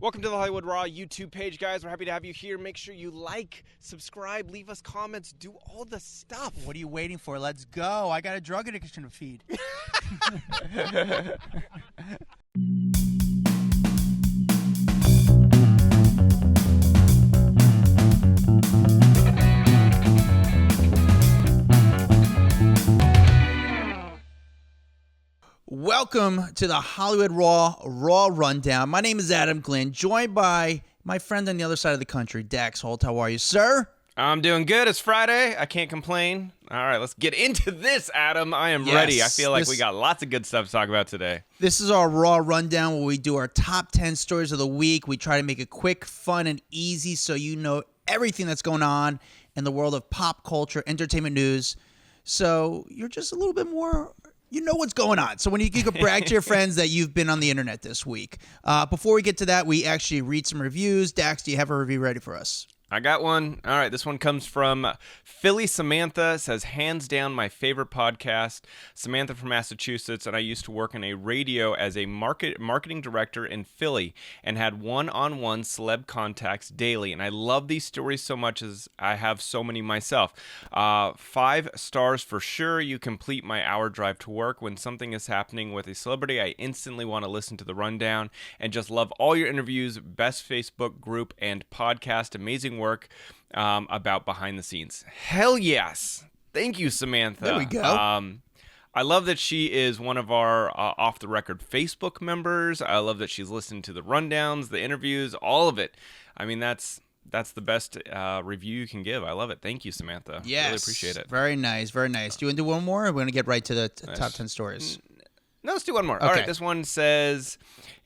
Welcome to the Hollywood Raw YouTube page, guys. We're happy to have you here. Make sure you like, subscribe, leave us comments, do all the stuff. What are you waiting for? Let's go. I got a drug addiction to feed. Welcome to the Hollywood Raw Rundown. My name is Adam Glyn, joined by my friend on the other side of the country, Dax Holt. How are you, sir? I'm doing good. It's Friday. I can't complain. All right, let's get into this, Adam. I am ready. I feel like we got lots of good stuff to talk about today. This is our Raw Rundown where we do our top 10 stories of the week. We try to make it quick, fun, and easy so you know everything that's going on in the world of pop culture, entertainment news. So you're just a little bit more... You know what's going on. So when you can brag to your friends that you've been on the internet this week. Before we get to that, we actually read some reviews. Dax, do you have a review ready for us? I got one. All right, this one comes from Philly Samantha. It says, hands down my favorite podcast. Samantha from Massachusetts, and I used to work in a radio as a marketing director in Philly and had one-on-one celeb contacts daily. And I love these stories so much as I have so many myself. 5 stars for sure. You complete my hour drive to work. When something is happening with a celebrity, I instantly want to listen to the rundown and just love all your interviews. Best Facebook group and podcast. Amazing work about behind the scenes. Hell yes. Thank you, Samantha. There we go. I love that she is one of our off the record Facebook members. I love that she's listened to the rundowns, the interviews, all of it. I mean, that's the best review you can give. I love it. Thank you, Samantha. Yes. Really appreciate it. Very nice. Very nice. Do you want to do one more? Or we're going to get right to the top 10 stories. No, let's do one more. Okay. All right, this one says,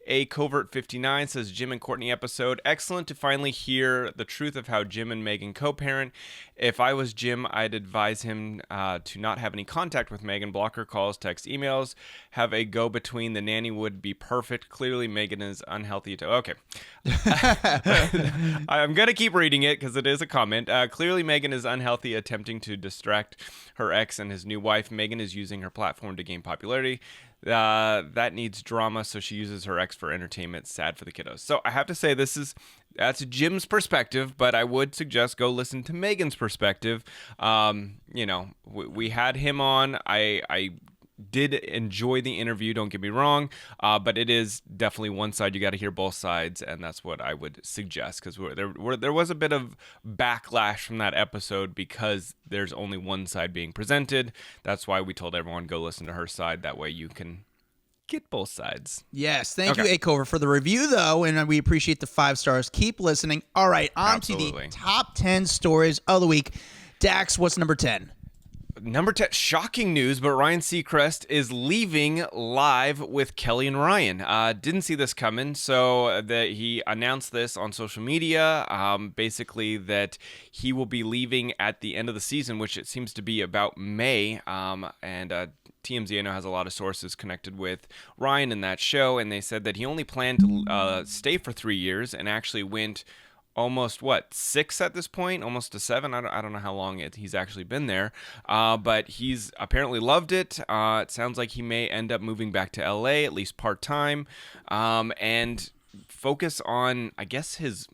A Covert 59 says, Jim and Courtney episode. Excellent to finally hear the truth of how Jim and Meghan co-parent. If I was Jim, I'd advise him to not have any contact with Meghan. Block her calls, text, emails. Have a go-between. The nanny would be perfect. Clearly, Meghan is unhealthy. Okay. I'm going to keep reading it because it is a comment. Clearly, Meghan is unhealthy, attempting to distract her ex and his new wife. Meghan is using her platform to gain popularity. That needs drama, so she uses her ex for entertainment. Sad for the kiddos. So I have to say that's Jim's perspective, but I would suggest go listen to Meghan's perspective. We had him on. I did enjoy the interview, don't get me wrong, but it is definitely one side. You got to hear both sides, and that's what I would suggest, because there was a bit of backlash from that episode because there's only one side being presented. That's why we told everyone go listen to her side. That way you can get both sides. Yes. Thank you, A-Cover, for the review, though, and we appreciate the 5 stars. Keep listening. All right, on to the top 10 stories of the week. Dax, what's number 10? Number 10, shocking news, but Ryan Seacrest is leaving live with Kelly and Ryan. Didn't see this coming, so he announced this on social media, basically that he will be leaving at the end of the season, which it seems to be about May, and TMZ, I know, has a lot of sources connected with Ryan in that show, and they said that he only planned to stay for 3 years and actually went almost 6 at this point, almost to 7. I don't know how long he's actually been there, but he's apparently loved it. It sounds like he may end up moving back to LA, at least part-time, and focus on, I guess, his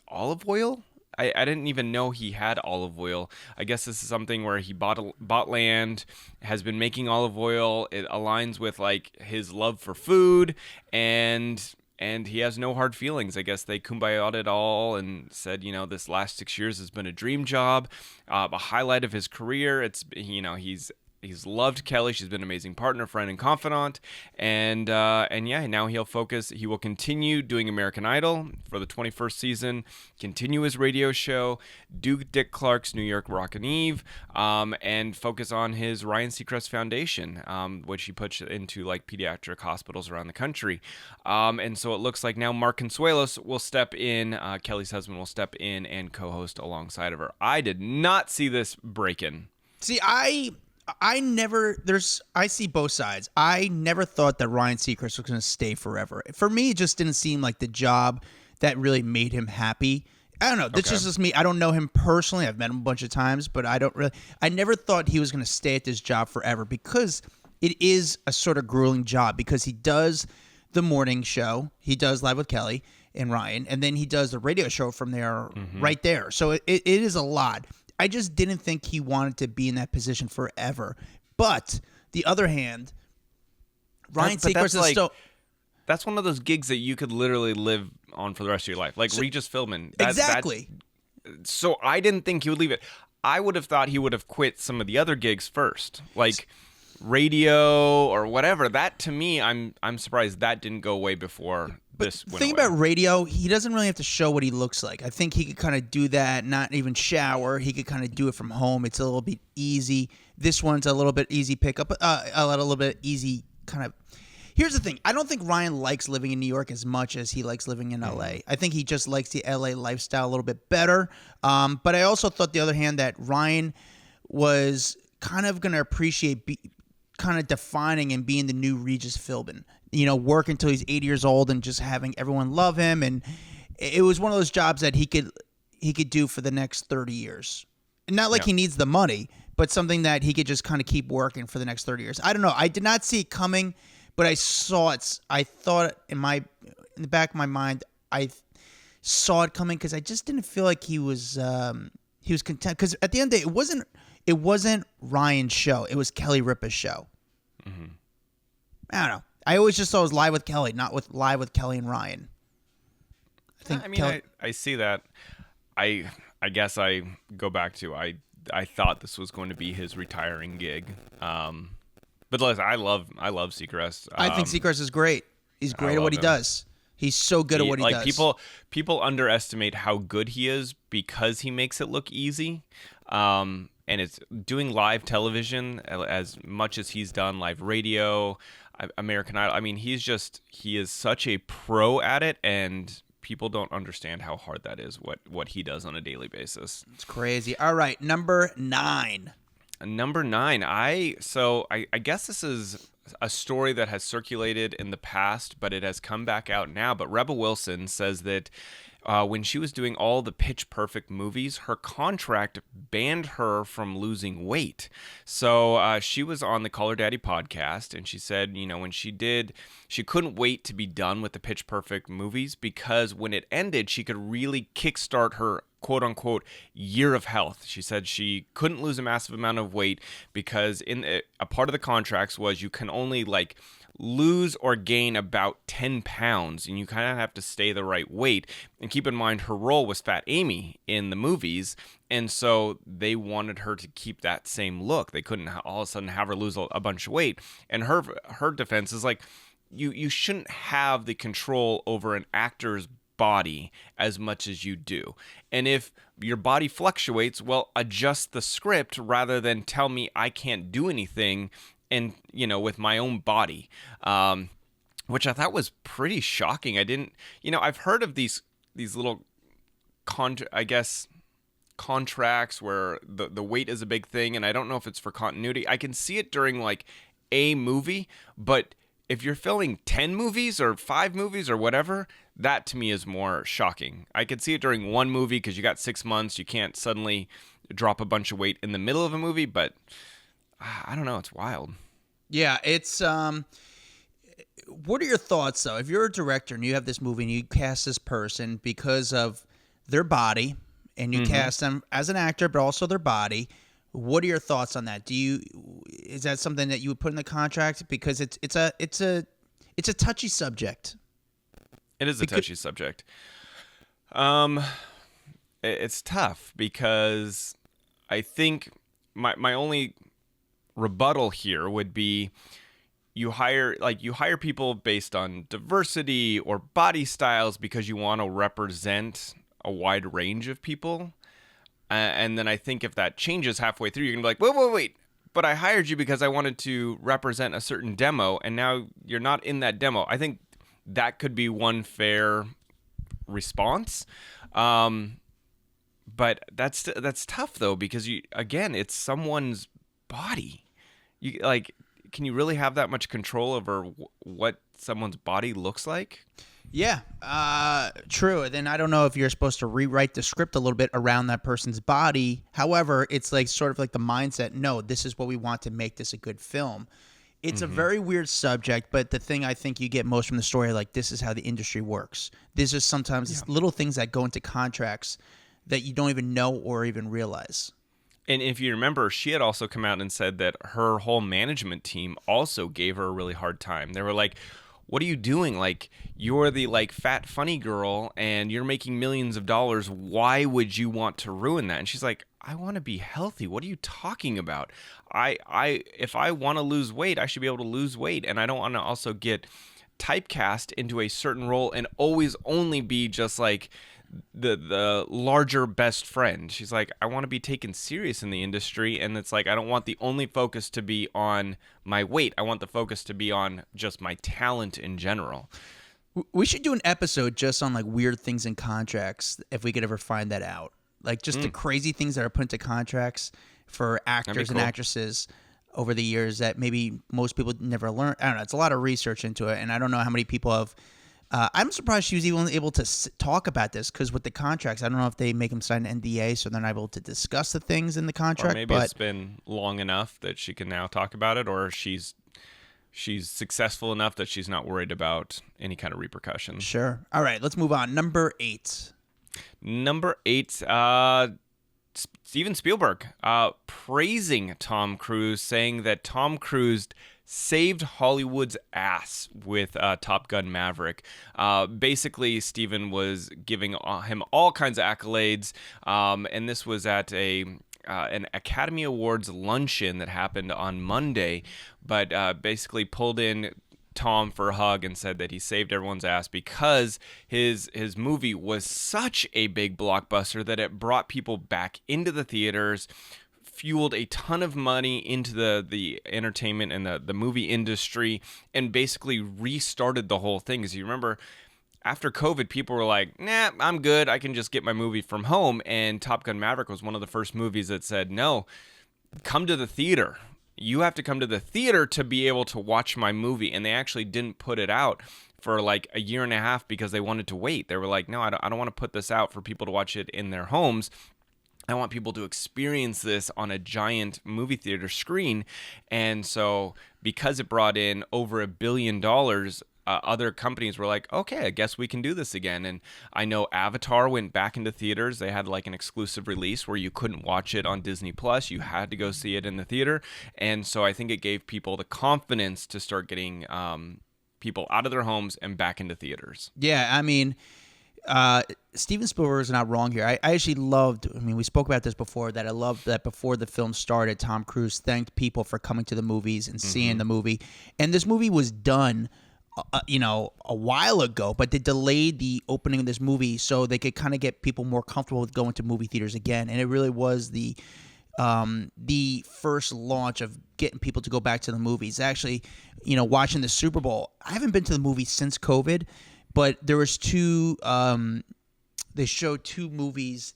olive oil. I didn't even know he had olive oil. I guess this is something where he bought land, has been making olive oil. It aligns with his love for food, and he has no hard feelings. I guess they kumbaya'd it all and said, this last 6 years has been a dream job, a highlight of his career. It's, he's loved Kelly. She's been an amazing partner, friend, and confidant. And yeah, now he will continue doing American Idol for the 21st season, continue his radio show, do Dick Clark's New York Rockin' Eve, and focus on his Ryan Seacrest Foundation, which he puts into pediatric hospitals around the country. And so it looks like now Mark Consuelos will step in, Kelly's husband will step in and co-host alongside of her. I did not see this break-in. See, I see both sides. I never thought that Ryan Seacrest was going to stay forever. For me, it just didn't seem like the job that really made him happy. I don't know. This is just me. I don't know him personally. I've met him a bunch of times, but I never thought he was going to stay at this job forever because it is a sort of grueling job because he does the morning show. He does Live with Kelly. and Ryan, and then he does the radio show from there, right there. So it is a lot. I just didn't think he wanted to be in that position forever. But the other hand, Ryan Seacrest is still. That's one of those gigs that you could literally live on for the rest of your life, like Regis Philbin. Exactly. So I didn't think he would leave it. I would have thought he would have quit some of the other gigs first, like radio or whatever. That to me, I'm surprised that didn't go away before this went away. The thing about radio, he doesn't really have to show what he looks like. I think he could kind of do that, not even shower. He could kind of do it from home. It's a little bit easy. This one's a little bit easy pickup, a little bit easy kind of. Here's the thing. I don't think Ryan likes living in New York as much as he likes living in L.A. I think he just likes the L.A. lifestyle a little bit better. But I also thought, the other hand, that Ryan was kind of going to appreciate kind of defining and being the new Regis Philbin. Work until he's 80 years old and just having everyone love him. And it was one of those jobs that he could do for the next 30 years. Not like he needs the money, but something that he could just kind of keep working for the next 30 years. I don't know. I did not see it coming, but I saw it. I thought in the back of my mind, I saw it coming because I just didn't feel like he was content. Because at the end of the day, it wasn't Ryan's show. It was Kelly Ripa's show. Mm-hmm. I don't know. I always just thought it was Live with Kelly, not live with Kelly and Ryan. I see that. I guess I go back to I thought this was going to be his retiring gig. But listen, I love Seacrest. I think Seacrest is great. He's great at what he does. He's so good at what he does. People underestimate how good he is because he makes it look easy. And it's doing live television as much as he's done live radio, American Idol. I mean, he is such a pro at it, and people don't understand how hard that is, what he does on a daily basis. It's crazy. All right, number 9. Number 9. I guess this is a story that has circulated in the past, but it has come back out now. But Rebel Wilson says that when she was doing all the Pitch Perfect movies, her contract banned her from losing weight. So she was on the Call Her Daddy podcast, and she said, when she couldn't wait to be done with the Pitch Perfect movies because when it ended, she could really kickstart her quote-unquote year of health. She said she couldn't lose a massive amount of weight because a part of the contracts was you can only lose or gain about 10 pounds, and you kind of have to stay the right weight. And keep in mind, her role was Fat Amy in the movies, and so they wanted her to keep that same look. They couldn't all of a sudden have her lose a bunch of weight. And her defense is you shouldn't have the control over an actor's body as much as you do. And if your body fluctuates, well, adjust the script rather than tell me I can't do anything and with my own body, which I thought was pretty shocking. I didn't, I've heard of these little contracts where the weight is a big thing, and I don't know if it's for continuity. I can see it during a movie, but if you're filming 10 movies or 5 movies or whatever, that to me is more shocking. I could see it during one movie because you got 6 months. You can't suddenly drop a bunch of weight in the middle of a movie, but I don't know. It's wild. Yeah, it's what are your thoughts, though? If you're a director and you have this movie and you cast this person because of their body and you cast them as an actor but also their body, what are your thoughts on that? Is that something that you would put in the contract? Because it's a touchy subject. It is a touchy subject. It's tough because I think my only rebuttal here would be you hire people based on diversity or body styles because you want to represent a wide range of people. And then I think if that changes halfway through, you're going to be like, wait, but I hired you because I wanted to represent a certain demo, and now you're not in that demo. I think that could be one fair response. But that's tough, though, because it's someone's body. Can you really have that much control over what someone's body looks like? Yeah, true. And then I don't know if you're supposed to rewrite the script a little bit around that person's body. However, it's sort of like the mindset, no, this is what we want to make this a good film. It's a very weird subject, but the thing I think you get most from the story, like, this is how the industry works. These are sometimes little things that go into contracts that you don't even know or even realize. And if you remember, she had also come out and said that her whole management team also gave her a really hard time. They were like, what are you doing? Like, you're the like fat funny girl and you're making millions of dollars. Why would you want to ruin that? And she's like, I want to be healthy. What are you talking about? If I want to lose weight, I should be able to lose weight. And I don't want to also get typecast into a certain role and always only be just like the larger best friend. She's like, I want to be taken serious in the industry, and it's like I don't want the only focus to be on my weight. I want the focus to be on just my talent in general. We should do an episode just on like weird things in contracts if we could ever find that out. Like just the crazy things that are put into contracts for actors and actresses over the years that maybe most people never learn. I don't know. It's a lot of research into it, and I don't know how many people have. I'm surprised she was even able to talk about this because with the contracts, I don't know if they make them sign an NDA so they're not able to discuss the things in the contract. Or maybe it's been long enough that she can now talk about it, or she's successful enough that she's not worried about any kind of repercussions. Sure. All right, let's move on. Number 8. Steven Spielberg praising Tom Cruise, saying that Tom Cruise saved Hollywood's ass with Top Gun Maverick. Basically, Steven was giving him all kinds of accolades, and this was at an Academy Awards luncheon that happened on Monday, but basically pulled in Tom for a hug and said that he saved everyone's ass because his movie was such a big blockbuster that it brought people back into the theaters, fueled a ton of money into the entertainment and the movie industry, and basically restarted the whole thing. As you remember, after COVID, people were like, nah, I'm good. I can just get my movie from home. And Top Gun Maverick was one of the first movies that said, no, come to the theater. You have to come to the theater to be able to watch my movie. And they actually didn't put it out for like a year and a half because they wanted to wait. They were like, no, I don't want to put this out for people to watch it in their homes. I want people to experience this on a giant movie theater screen. And so because it brought in over $1 billion, other companies were like, okay, I guess we can do this again. And I know Avatar went back into theaters. They had like an exclusive release where you couldn't watch it on Disney Plus. You had to go see it in the theater. And so I think it gave people the confidence to start getting people out of their homes and back into theaters. Yeah, I mean, Steven Spielberg is not wrong here. I actually loved, we spoke about this before, that I loved that before the film started, Tom Cruise thanked people for coming to the movies and seeing the movie. And this movie was done a while ago, but they delayed the opening of this movie so they could kind of get people more comfortable with going to movie theaters again. And it really was the first launch of getting people to go back to the movies. Actually, watching the Super Bowl, I haven't been to the movies since COVID, but there was they showed 2 movies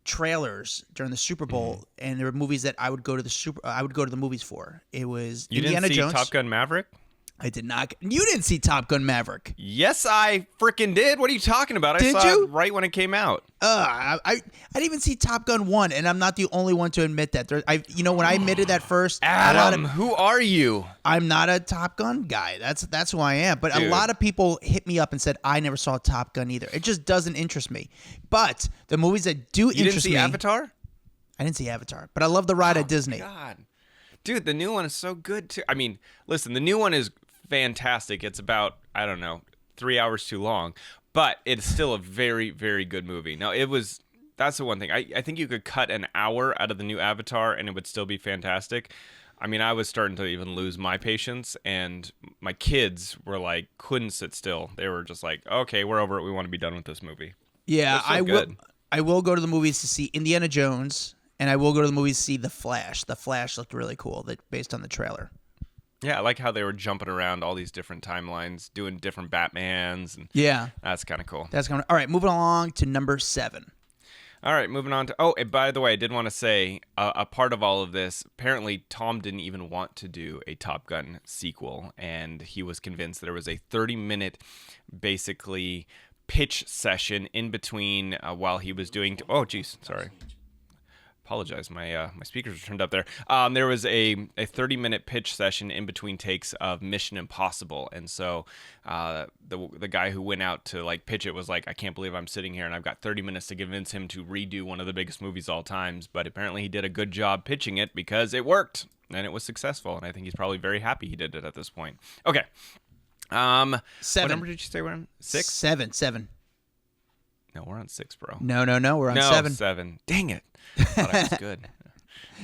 trailers during the Super Bowl, and there were movies that I would go to the movies for. It was Indiana Jones. You didn't see Top Gun Maverick? I did not. You didn't see Top Gun Maverick. Yes, I freaking did. What are you talking about? Did I saw you? it right when it came out. I didn't even see Top Gun 1, and I'm not the only one to admit that. When I admitted that first, Adam, who are you? I'm not a Top Gun guy. That's who I am. But Dude. A lot of people hit me up and said I never saw Top Gun either. It just doesn't interest me. But the movies that do interest me. You didn't see Avatar? I didn't see Avatar, but I love the ride at Disney. God, dude, the new one is so good too. I mean, listen, the new one is fantastic. It's about, I don't know, 3 hours too long, but it's still a very, very good movie. Now, that's the one thing. I think you could cut an hour out of the new Avatar and it would still be fantastic. I mean, I was starting to even lose my patience, and my kids were like, couldn't sit still. They were just like, okay, we're over it. We want to be done with this movie. Yeah, I will go to the movies to see Indiana Jones, and I will go to the movies to see The Flash. The Flash looked really cool, based on the trailer. Yeah, I like how they were jumping around all these different timelines, doing different Batmans. And yeah. That's kind of cool. All right, moving along to number 7. All right, moving on to... Oh, and by the way, I did want to say, a part of all of this, apparently Tom didn't even want to do a Top Gun sequel, and he was convinced there was a 30-minute, basically, pitch session in between while he was doing... Oh, geez, sorry. apologize. My speakers were turned up there. There was a 30-minute pitch session in between takes of Mission Impossible, and so the guy who went out to like pitch it was like, I can't believe I'm sitting here and I've got 30 minutes to convince him to redo one of the biggest movies of all times. But apparently he did a good job pitching it because it worked and it was successful, and I think he's probably very happy he did it at this point. Okay. 7. What number did you say we're on? 6? 7. No, we're on 6, bro. No, we're on 7. 7. Dang it. I thought I was good.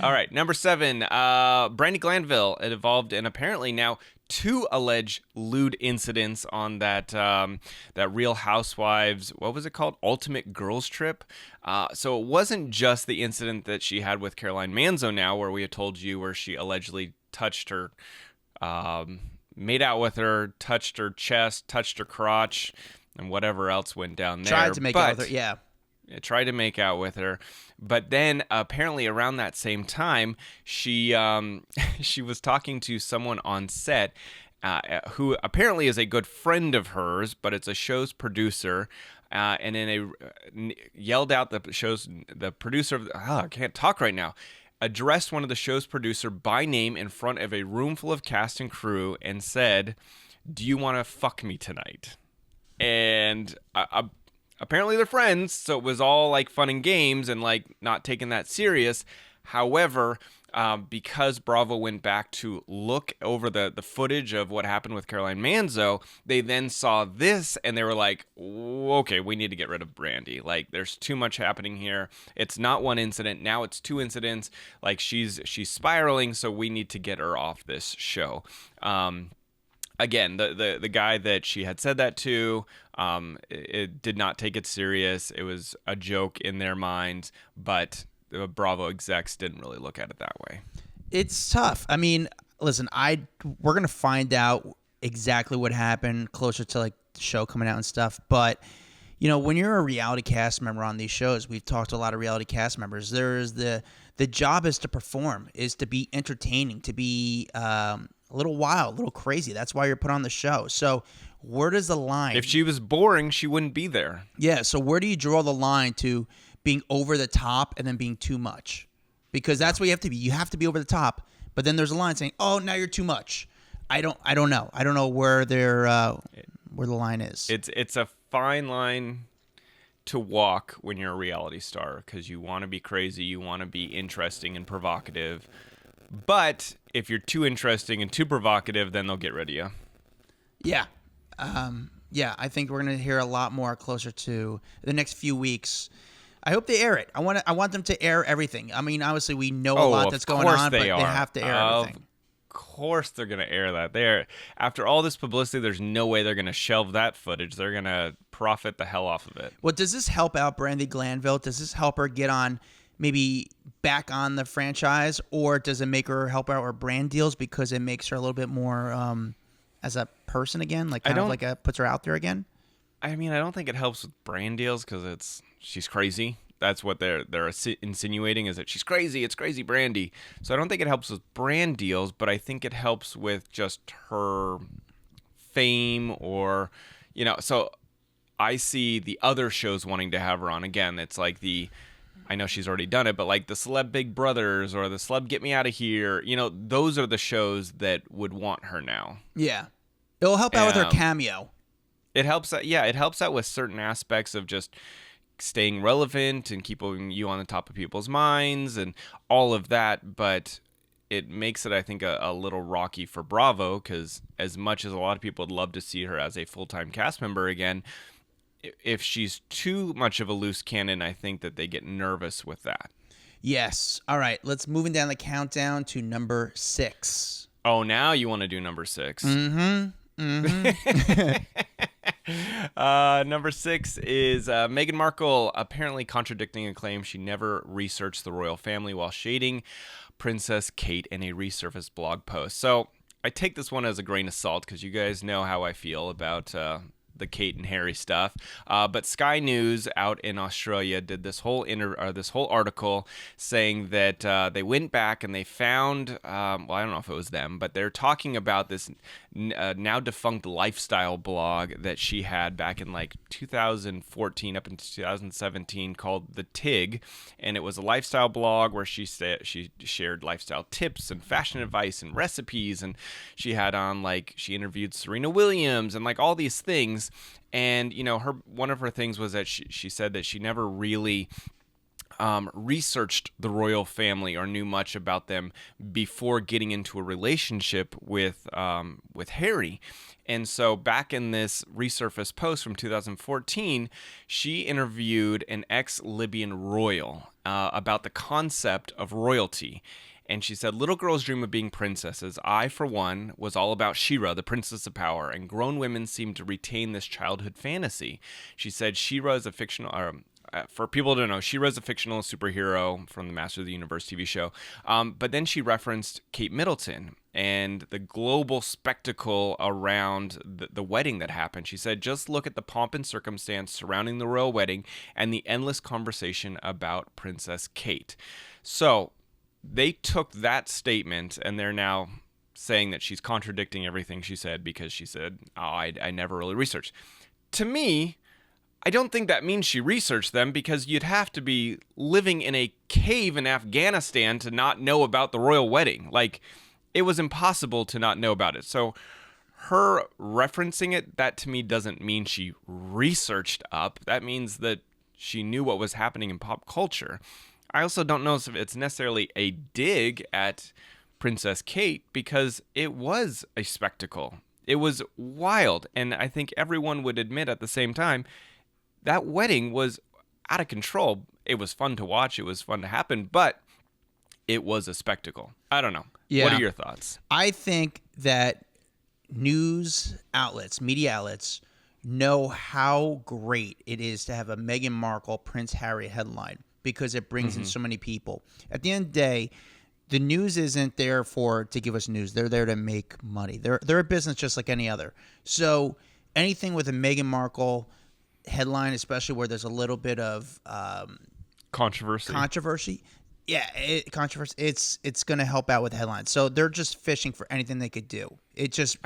All right, number 7. Brandi Glanville. It involved in apparently now 2 alleged lewd incidents on that Real Housewives, what was it called? Ultimate Girls Trip. So it wasn't just the incident that she had with Caroline Manzo now, where we had told you where she allegedly touched her, made out with her, touched her chest, touched her crotch, and whatever else went down there. Tried to make out with her, yeah. Tried to make out with her, but then apparently around that same time, she was talking to someone on set who apparently is a good friend of hers, but it's a show's producer, and then yelled out the producer of I can't talk right now, addressed one of the show's producer by name in front of a room full of cast and crew and said, "Do you want to fuck me tonight?" And apparently they're friends, so it was all like fun and games and like not taking that serious. However, because Bravo went back to look over the footage of what happened with Caroline Manzo, they then saw this and they were like, okay, we need to get rid of Brandi. Like, there's too much happening here. It's not one incident. Now it's 2 incidents. Like, she's spiraling, so we need to get her off this show. Again, the guy that she had said that to, it did not take it serious. It was a joke in their minds, but the Bravo execs didn't really look at it that way. It's tough. I mean, listen, we're gonna find out exactly what happened closer to like the show coming out and stuff. But you know, when you're a reality cast member on these shows, we've talked to a lot of reality cast members. There's the job is to perform, is to be entertaining, to be a little wild, a little crazy. That's why you're put on the show. So where does the line? If she was boring, she wouldn't be there. Yeah. So where do you draw the line to being over the top and then being too much? Because that's what you have to be. You have to be over the top, but then there's a line saying, "Oh, now you're too much." I don't know. I don't know where where the line is. It's a fine line to walk when you're a reality star, because you want to be crazy, you want to be interesting and provocative. But if you're too interesting and too provocative, then they'll get rid of you. Yeah. Yeah, I think we're going to hear a lot more closer to the next few weeks. I hope they air it. I want them to air everything. I mean, obviously we know a lot that's going on, but they have to air everything. Of course they're going to air that. After all this publicity, there's no way they're going to shelve that footage. They're going to profit the hell off of it. Well, does this help out Brandi Glanville? Does this help her get on, maybe back on the franchise, or does it make her help out her brand deals because it makes her a little bit more as a person again, like puts her out there again? I mean, I don't think it helps with brand deals because she's crazy. That's what they're insinuating, is that she's crazy. It's crazy Brandi. So I don't think it helps with brand deals, but I think it helps with just her fame, or, you know. So I see the other shows wanting to have her on again. It's like I know she's already done it, but like the Celeb Big Brothers or the Celeb Get Me Out of Here, you know, those are the shows that would want her now. Yeah. It'll help out with her cameo. It helps out with certain aspects of just staying relevant and keeping you on the top of people's minds and all of that, but it makes it, I think, a little rocky for Bravo, because as much as a lot of people would love to see her as a full-time cast member again, if she's too much of a loose cannon, I think that they get nervous with that. Yes. All right, let's moving down the countdown to number 6. Oh, now you want to do number 6. Mm-hmm. Number 6 is Meghan Markle apparently contradicting a claim she never researched the royal family while shading Princess Kate in a resurfaced blog post. So I take this one as a grain of salt, because you guys know how I feel about the Kate and Harry stuff. But Sky News out in Australia did this whole article saying that they went back and they found, well, I don't know if it was them, but they're talking about this now defunct lifestyle blog that she had back in like 2014 up into 2017 called The Tig, and it was a lifestyle blog where she shared lifestyle tips and fashion advice and recipes, and she had on, like, she interviewed Serena Williams and like all these things. And one of her things was that she said that she never really researched the royal family or knew much about them before getting into a relationship with Harry. And so back in this resurfaced post from 2014, she interviewed an ex-Libyan royal about the concept of royalty. And she said, little girls dream of being princesses. I, for one, was all about Shira, the princess of power, and grown women seem to retain this childhood fantasy. She said Shira is a fictional... for people to know, She-Ra's a fictional superhero from the Master of the Universe TV show. But then she referenced Kate Middleton and the global spectacle around the wedding that happened. She said, just look at the pomp and circumstance surrounding the royal wedding and the endless conversation about Princess Kate. So they took that statement and they're now saying that she's contradicting everything she said because she said, I never really researched. To me, I don't think that means she researched them, because you'd have to be living in a cave in Afghanistan to not know about the royal wedding. Like, it was impossible to not know about it. So her referencing it, that to me doesn't mean she researched up. That means that she knew what was happening in pop culture. I also don't know if it's necessarily a dig at Princess Kate, because it was a spectacle. It was wild. And I think everyone would admit at the same time, that wedding was out of control. It was fun to watch. It was fun to happen, but it was a spectacle. I don't know. Yeah. What are your thoughts? I think that news outlets, media outlets, know how great it is to have a Meghan Markle, Prince Harry headline, because it brings in so many people. At the end of the day, the news isn't there to give us news. They're there to make money. They're a business just like any other. So anything with a Meghan Markle headline, especially where there's a little bit of controversy, it's going to help out with the headlines. So they're just fishing for anything they could do.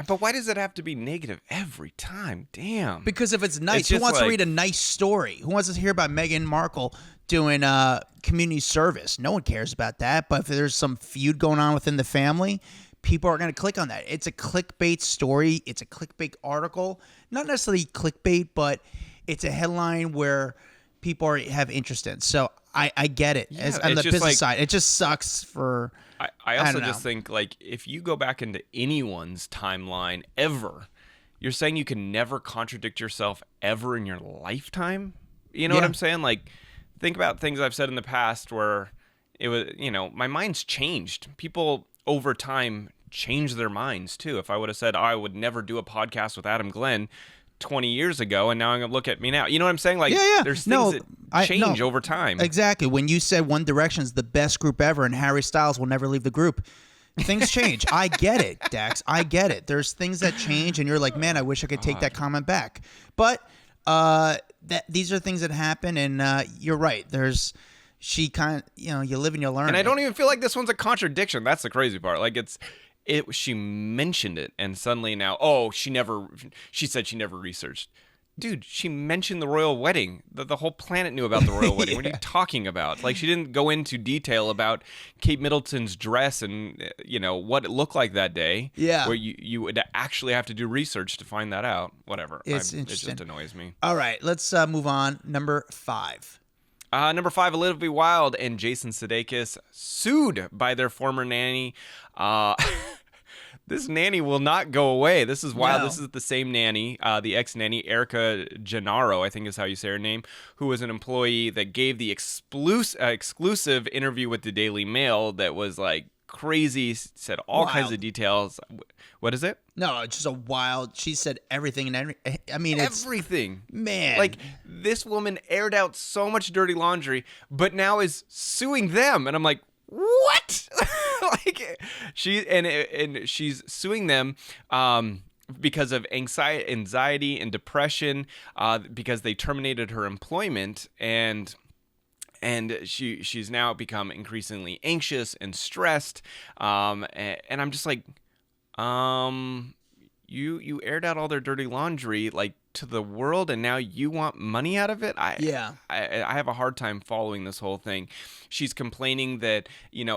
But why does it have to be negative every time? Damn. Because if it's nice, who wants to read a nice story? Who wants to hear about Meghan Markle doing community service? No one cares about that. But if there's some feud going on within the family, people are going to click on that. It's a clickbait story. It's a clickbait article. Not necessarily clickbait, but it's a headline where people have interest in. So I get it. Yeah, on the business side, it just sucks for... I also just think, like, if you go back into anyone's timeline ever, you're saying you can never contradict yourself ever in your lifetime? You know what I'm saying? Like, think about things I've said in the past where it was, my mind's changed. People over time change their minds too. If I would have said, I would never do a podcast with Adam Glyn 20 years ago, and now I'm gonna look at me now. You know what I'm saying? Like, there's things that change over time. Exactly. When you said One Direction's the best group ever and Harry Styles will never leave the group, things change. I get it, Dax. I get it. There's things that change, and you're like, man, I wish I could take that comment back. But these are things that happen, and you're right. She kind of, you live and you learn. And I don't even feel like this one's a contradiction. That's the crazy part. Like, she mentioned it, and suddenly now, she said she never researched. Dude, she mentioned the royal wedding. The whole planet knew about the royal wedding. What are you talking about? Like, she didn't go into detail about Kate Middleton's dress and, what it looked like that day. Yeah. Where you would actually have to do research to find that out. Whatever. It's interesting. It just annoys me. All right, let's move on. Number 5. Number 5, Olivia Wilde and Jason Sudeikis sued by their former nanny. This nanny will not go away. This is wild. No. This is the same nanny, the ex-nanny, Erica Gennaro, I think is how you say her name, who was an employee that gave the exclusive interview with the Daily Mail that was like crazy, said all kinds of details. What is it? No, it's just a wild. She said everything and it's everything. Man, like, this woman aired out so much dirty laundry, but now is suing them, and I'm like, what? Like, she's suing them because of anxiety and depression, because they terminated her employment, and she's now become increasingly anxious and stressed. And I'm just like, you aired out all their dirty laundry like to the world, and now you want money out of it. I have a hard time following this whole thing. She's complaining that,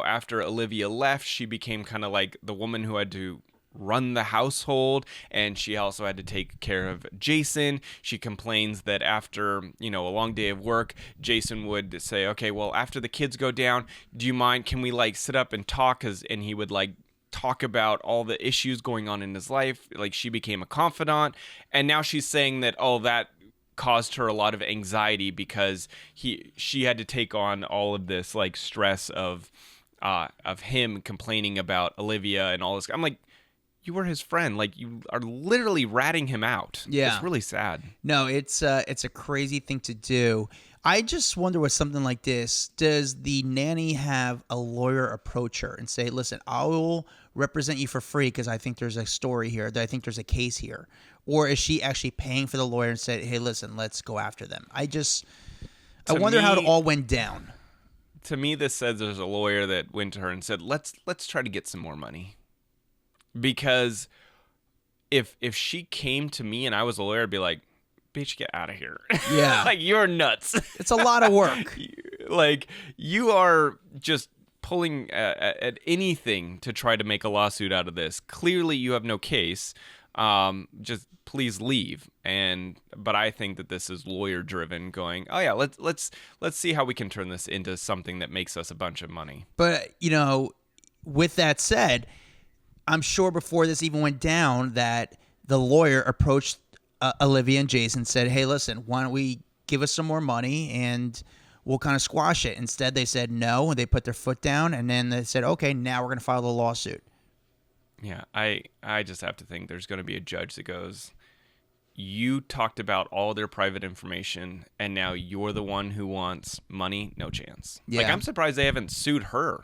after Olivia left, she became kind of like the woman who had to run the household, and she also had to take care of Jason. She complains that after, a long day of work, Jason would say, okay, well, after the kids go down, do you mind, can we like sit up and talk? And he would like talk about all the issues going on in his life. Like, she became a confidant, and now she's saying that, that caused her a lot of anxiety because she had to take on all of this like stress of him complaining about Olivia and all this. I'm like, you were his friend. Like, you are literally ratting him out. Yeah. It's really sad. No, it's a crazy thing to do. I just wonder with something like this, does the nanny have a lawyer approach her and say, listen, I will represent you for free because I think there's a story here, that I think there's a case here? Or is she actually paying for the lawyer and said, hey, listen, let's go after them? I wonder how it all went down. To me, this says there's a lawyer that went to her and said, let's try to get some more money. Because if she came to me and I was a lawyer, I'd be like, bitch, get out of here. Yeah. Like, you're nuts. It's a lot of work. Like, you are just pulling at anything to try to make a lawsuit out of this. Clearly, you have no case. Just please leave. But I think that this is lawyer driven, going, oh yeah, let's see how we can turn this into something that makes us a bunch of money. But, with that said, I'm sure before this even went down that the lawyer approached Olivia and Jason, said, hey, listen, why don't we give us some more money and we'll kind of squash it. Instead, they said no, and they put their foot down, and then they said, okay, now we're going to file the lawsuit. Yeah, I just have to think there's going to be a judge that goes, you talked about all their private information, and now you're the one who wants money? No chance. Yeah. Like, I'm surprised they haven't sued her.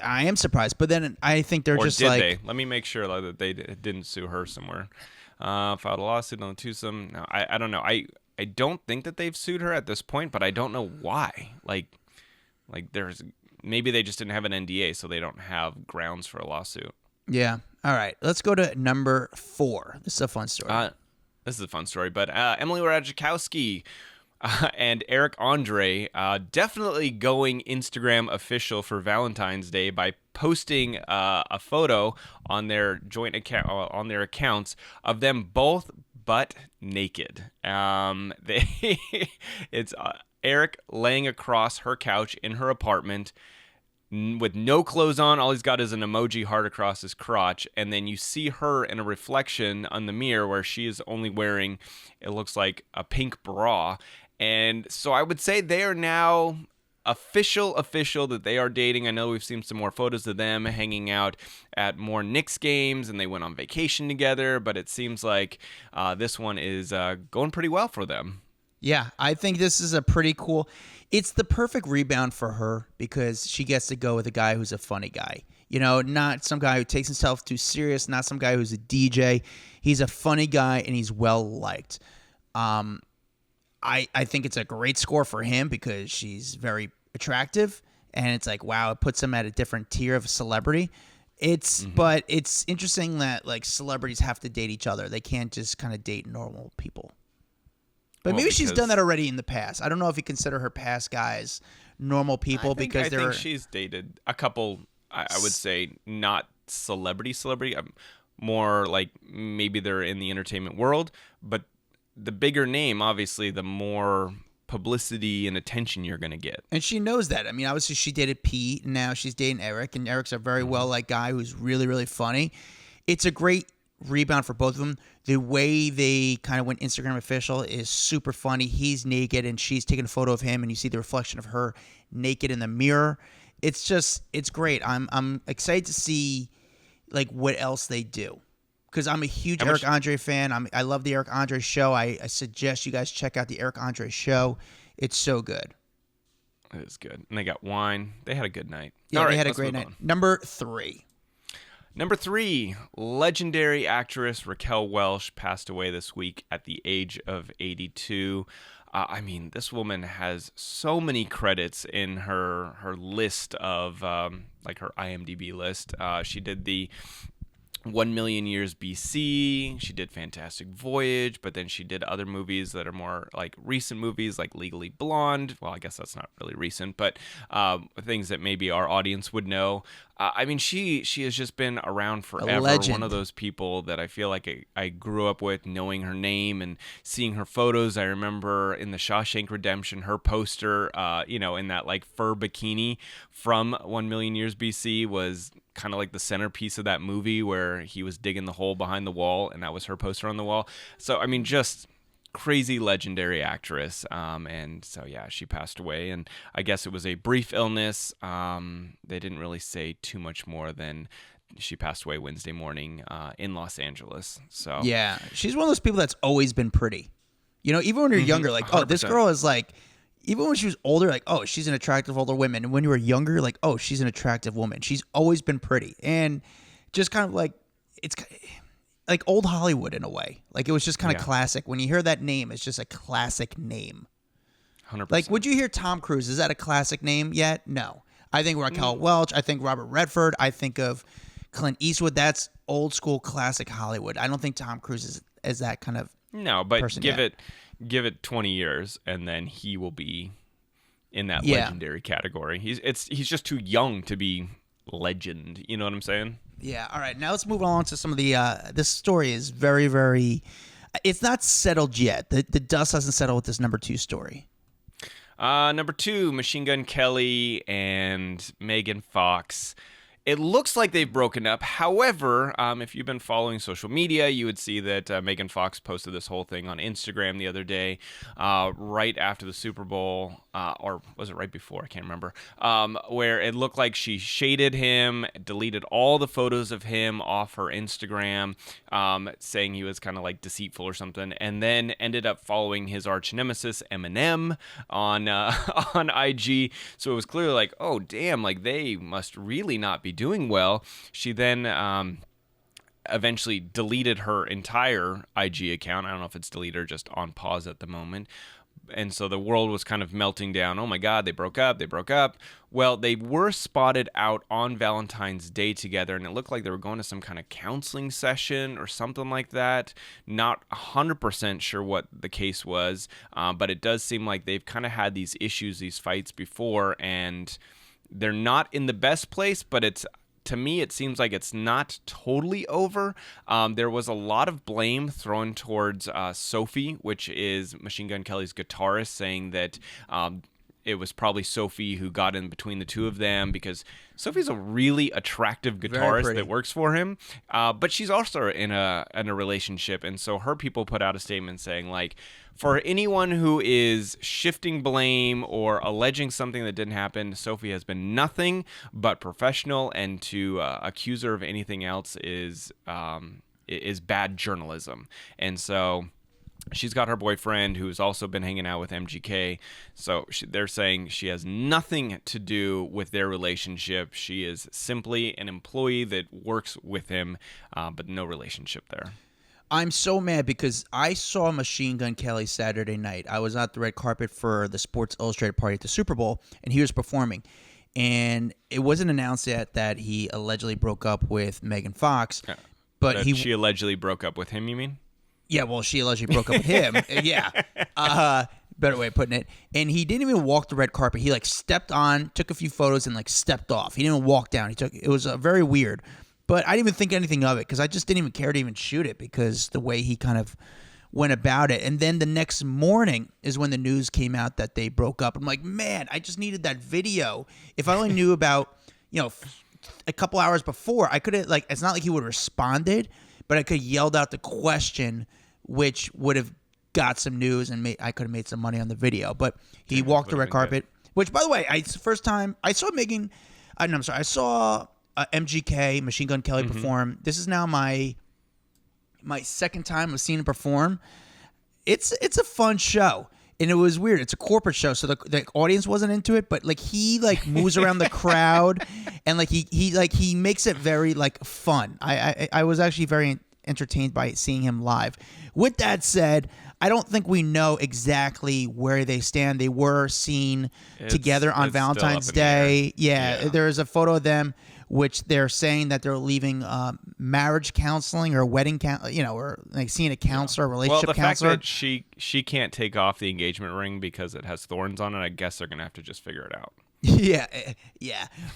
I am surprised, but then I think they're Or just did like... they? Let me make sure that they didn't sue her somewhere. Filed a lawsuit on the twosome. No, I don't know. I don't think that they've sued her at this point, but I don't know why. Like there's... Maybe they just didn't have an NDA, so they don't have grounds for a lawsuit. Yeah. All right. Let's go to number 4. This is a fun story. This is a fun story, but Emily Ratajkowski and Eric Andre definitely going Instagram official for Valentine's Day by posting a photo on their joint account, on their accounts, of them both butt naked. It's Eric laying across her couch in her apartment with no clothes on. All he's got is an emoji heart across his crotch, and then you see her in a reflection on the mirror where she is only wearing, it looks like, a pink bra. And so I would say they are now official that they are dating. I know we've seen some more photos of them hanging out at more Knicks games, and they went on vacation together, but it seems like this one is going pretty well for them. Yeah, I think this is a pretty cool... It's the perfect rebound for her because she gets to go with a guy who's a funny guy. Not some guy who takes himself too serious, not some guy who's a DJ. He's a funny guy, and he's well-liked. I think it's a great score for him because she's very attractive, and it's like, wow, it puts him at a different tier of celebrity. But it's interesting that like celebrities have to date each other. They can't just kind of date normal people. But maybe she's done that already in the past. I don't know if you consider her past guys normal people I think she's dated a couple. I would say not celebrity. More like maybe they're in the entertainment world, but the bigger name, obviously, the more publicity and attention you're going to get. And she knows that. I mean, obviously, she dated Pete, and now she's dating Eric, and Eric's a very well-liked guy who's really, really funny. It's a great rebound for both of them. The way they kind of went Instagram official is super funny. He's naked, and she's taking a photo of him, and you see the reflection of her naked in the mirror. It's great. I'm excited to see like what else they do. Because I'm a huge Eric Andre fan. I love the Eric Andre show. I suggest you guys check out the Eric Andre show. It's so good. It is good. And they got wine. They had a good night. Yeah, All they right, had a great night. Number 3. Number 3, legendary actress Raquel Welch passed away this week at the age of 82. I mean, this woman has so many credits in her list of, like her IMDb list. She did the 1 Million Years BC. She did Fantastic Voyage, but then she did other movies that are more like recent movies, like Legally Blonde. Well, I guess that's not really recent, but things that maybe our audience would know. I mean, she has just been around forever. One of those people that I feel like I grew up with, knowing her name and seeing her photos. I remember in the Shawshank Redemption, her poster, in that like fur bikini from 1 Million Years BC was kind of like the centerpiece of that movie where he was digging the hole behind the wall, and that was her poster on the wall. So, I mean, just crazy legendary actress. And so, yeah, she passed away, and I guess it was a brief illness. They didn't really say too much more than she passed away Wednesday morning in Los Angeles. So yeah, she's one of those people that's always been pretty. You know, even when you're younger, like, 100%. Oh, this girl is like, even when she was older, like, oh, she's an attractive older woman. And when you were younger, like, oh, she's an attractive woman. She's always been pretty. And just kind of like, it's like old Hollywood in a way. Like, it was just kind of classic. When you hear that name, it's just a classic name. 100%. Like, would you hear Tom Cruise? Is that a classic name yet? No. I think Raquel Welch. I think Robert Redford. I think of Clint Eastwood. That's old school classic Hollywood. I don't think Tom Cruise is that kind of person yet. Give it 20 years, and then he will be in that legendary category. He's just too young to be legend. You know what I'm saying? Yeah. All right. Now let's move on to some of the. This story is very, very. It's not settled yet. The dust hasn't settled with this number 2 story. Number 2, Machine Gun Kelly and Megan Fox. It looks like they've broken up. However, if you've been following social media, you would see that Megan Fox posted this whole thing on Instagram the other day, right after the Super Bowl, or was it right before? I can't remember, where it looked like she shaded him, deleted all the photos of him off her Instagram, saying he was kind of like deceitful or something, and then ended up following his arch nemesis, Eminem, on IG. So it was clearly like, oh, damn, like they must really not be doing well. She then eventually deleted her entire IG account. I don't know if it's deleted or just on pause at the moment. And so the world was kind of melting down. Oh my God, they broke up. Well, they were spotted out on Valentine's Day together, and it looked like they were going to some kind of counseling session or something like that. Not 100% sure what the case was, but it does seem like they've kind of had these issues, these fights before, and they're not in the best place, but to me, it seems like it's not totally over. There was a lot of blame thrown towards Sophie, which is Machine Gun Kelly's guitarist, saying that it was probably Sophie who got in between the two of them, because Sophie's a really attractive guitarist that works for him, but she's also in a relationship, and so her people put out a statement saying, like, for anyone who is shifting blame or alleging something that didn't happen, Sophie has been nothing but professional, and to accuse her of anything else is bad journalism. And so she's got her boyfriend who's also been hanging out with MGK. So they're saying she has nothing to do with their relationship. She is simply an employee that works with him, but no relationship there. I'm so mad because I saw Machine Gun Kelly Saturday night. I was at the red carpet for the Sports Illustrated party at the Super Bowl, and he was performing. And it wasn't announced yet that he allegedly broke up with Megan Fox. Yeah. But she allegedly broke up with him, you mean? Yeah, well, she allegedly broke up with him. Yeah. Better way of putting it. And he didn't even walk the red carpet. He, like, stepped on, took a few photos, and, like, stepped off. He didn't even walk down. It was very weird. But I didn't even think anything of it because I just didn't even care to even shoot it because the way he kind of went about it. And then the next morning is when the news came out that they broke up. I'm like, man, I just needed that video. If I only knew about, a couple hours before, I could have, like, it's not like he would have responded, but I could have yelled out the question, which would have got some news, and I could have made some money on the video. But he walked the red carpet, which, by the way, first time I saw Megan. I saw MGK, Machine Gun Kelly perform. This is now my second time of seeing him perform. It's a fun show. And it was weird. It's a corporate show, so the audience wasn't into it, but like he like moves around the crowd, and like he makes it very like fun. I was actually very entertained by seeing him live. With that said, I don't think we know exactly where they stand. They were seen together on Valentine's Day. Yeah, there is a photo of them, which they're saying that they're leaving marriage counseling or wedding or like seeing a counselor, relationship counselor. Well, the fact that she can't take off the engagement ring because it has thorns on it, I guess they're gonna have to just figure it out. Yeah.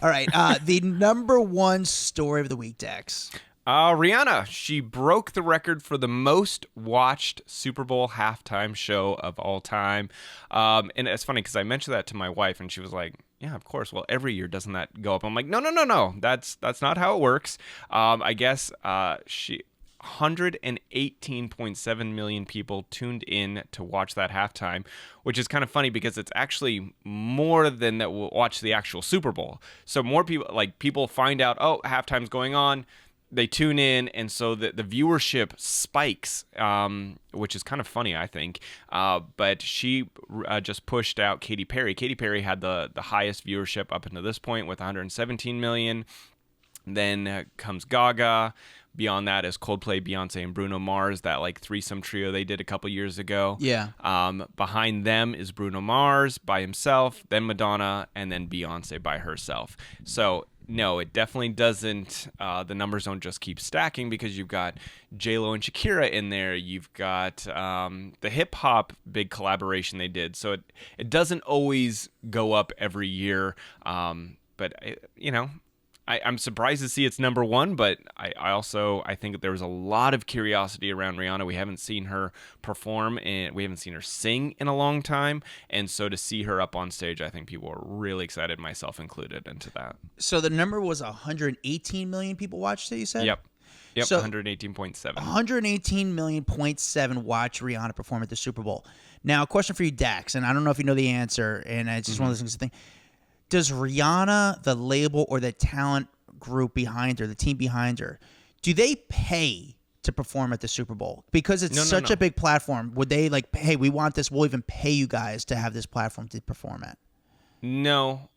All right. The number one story of the week, Dax. Rihanna, she broke the record for the most watched Super Bowl halftime show of all time. And it's funny because I mentioned that to my wife and she was like, yeah, of course. Well, every year doesn't that go up? I'm like, no. That's not how it works. I guess 118.7 million people tuned in to watch that halftime, which is kind of funny because it's actually more than that will watch the actual Super Bowl. So more people find out, oh, halftime's going on. They tune in, and so the viewership spikes, which is kind of funny, I think. But she just pushed out Katy Perry. Katy Perry had the highest viewership up until this point with 117 million. Then comes Gaga. Beyond that is Coldplay, Beyonce, and Bruno Mars, that like threesome trio they did a couple years ago. Yeah. Behind them is Bruno Mars by himself, then Madonna, and then Beyonce by herself. So no, it definitely doesn't. The numbers don't just keep stacking because you've got J-Lo and Shakira in there. You've got the hip hop big collaboration they did. So it doesn't always go up every year. But I'm surprised to see it's number one, but I think that there was a lot of curiosity around Rihanna. We haven't seen her perform and we haven't seen her sing in a long time. And so to see her up on stage, I think people are really excited, myself included, into that. So the number was 118 million people watched it, you said? Yep, so 118.7. 118 million point seven watch Rihanna perform at the Super Bowl. Now, a question for you, Dax, and I don't know if you know the answer, and it's just one of those things to think. Does Rihanna, the label or the talent group behind her, the team behind her, do they pay to perform at the Super Bowl? Because it's such a big platform. Would they like, hey, we want this, we'll even pay you guys to have this platform to perform at? No,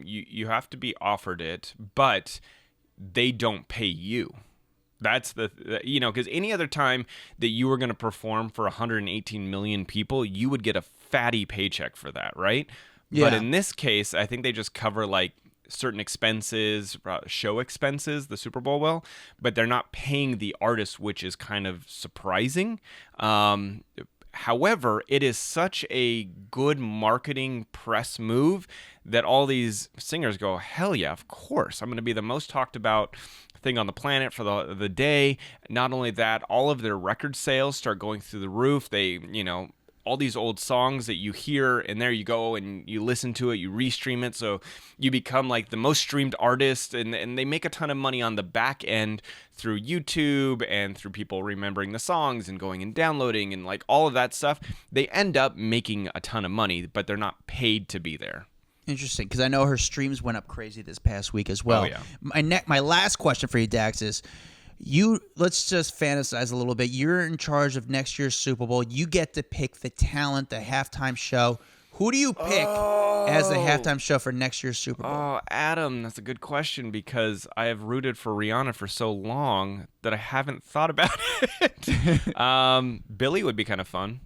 you have to be offered it, but they don't pay you. That's because any other time that you were going to perform for 118 million people, you would get a fatty paycheck for that, right? Yeah. But in this case, I think they just cover like certain expenses, show expenses, the Super Bowl will, but they're not paying the artist, which is kind of surprising. However, it is such a good marketing press move that all these singers go, hell yeah, of course. I'm going to be the most talked about thing on the planet for the day. Not only that, all of their record sales start going through the roof. They, all these old songs that you hear, and there you go, and you listen to it, you restream it, so you become like the most streamed artist, and they make a ton of money on the back end through YouTube and through people remembering the songs and going and downloading and like all of that stuff. They end up making a ton of money, but they're not paid to be there. Interesting, because I know her streams went up crazy this past week as well. Oh, yeah. My last question for you, Dax, is let's just fantasize a little bit. You're in charge of next year's Super Bowl. You get to pick the talent, the halftime show. Who do you pick as the halftime show for next year's Super Bowl? Oh, Adam, that's a good question because I have rooted for Rihanna for so long that I haven't thought about it. Billie would be kind of fun.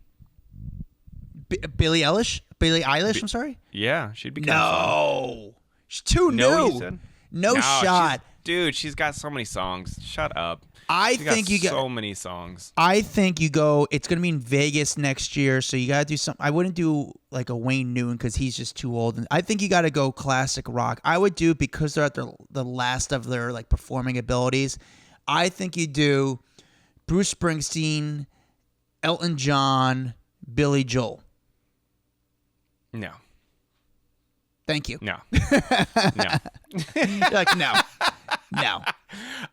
Billie Eilish? Billie Eilish, I'm sorry? Yeah, she'd be kind of fun. No. She's too No, new. you said? No shot. Dude, she's got so many songs. Shut up. I think you got so many songs. I think you go. It's going to be in Vegas next year, so you got to do something. I wouldn't do like a Wayne Newton because he's just too old. And I think you got to go classic rock. I would do, because they're at the last of their like performing abilities. I think you do Bruce Springsteen, Elton John, Billy Joel. No. Thank you. No. No. You're like, no. No.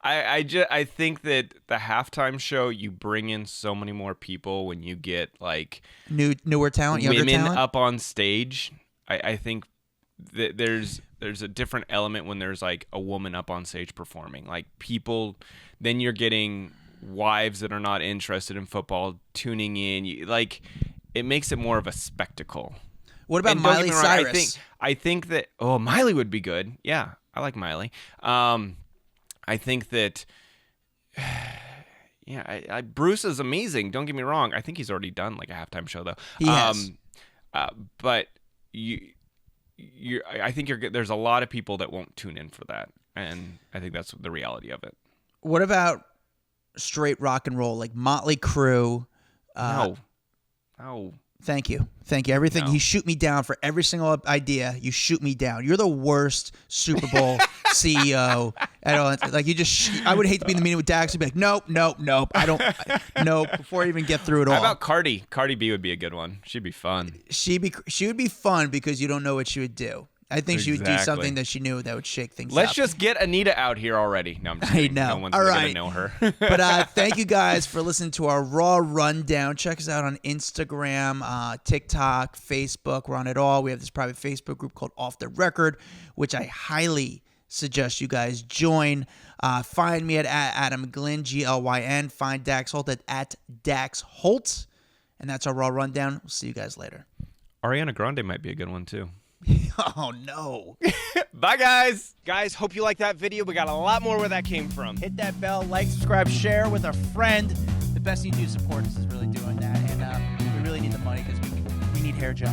I think that the halftime show, you bring in so many more people when you get like newer talent, younger women talent up on stage. I think that there's a different element when there's like a woman up on stage performing. Like people, then you're getting wives that are not interested in football tuning in. it makes it more of a spectacle. What about And don't get Miley me wrong, Cyrus? I think that Miley would be good. Yeah, I like Miley. I think that Bruce is amazing. Don't get me wrong. I think he's already done like a halftime show though. He has. But I think there's a lot of people that won't tune in for that, and I think that's the reality of it. What about straight rock and roll, like Motley Crue? No. Thank you. Everything. No. You shoot me down for every single idea. You shoot me down. You're the worst Super Bowl CEO at all. Like you just, I would hate to be in the meeting with Dax and be like, nope. I don't, nope. Before I even get through it all. How about Cardi? Cardi B would be a good one. She'd be fun. She would be fun because you don't know what she would do. I think she would do Exactly. something that she knew that would shake things Let's up. just get Anita out here already. No, I'm just kidding. know. No one's All going right. to know her. But thank you guys for listening to our Raw Rundown. Check us out on Instagram, TikTok, Facebook. We're on it all. We have this private Facebook group called Off the Record, which I highly suggest you guys join. Find me at Adam Glyn, Glyn. Find Dax Holt at Dax Holt. And that's our Raw Rundown. We'll see you guys later. Ariana Grande might be a good one too. Oh, no. Bye, guys. Guys, hope you liked that video. We got a lot more where that came from. Hit that bell, like, subscribe, share with a friend. The best thing you do to support us is really doing that. And we really need the money because we need hair gel.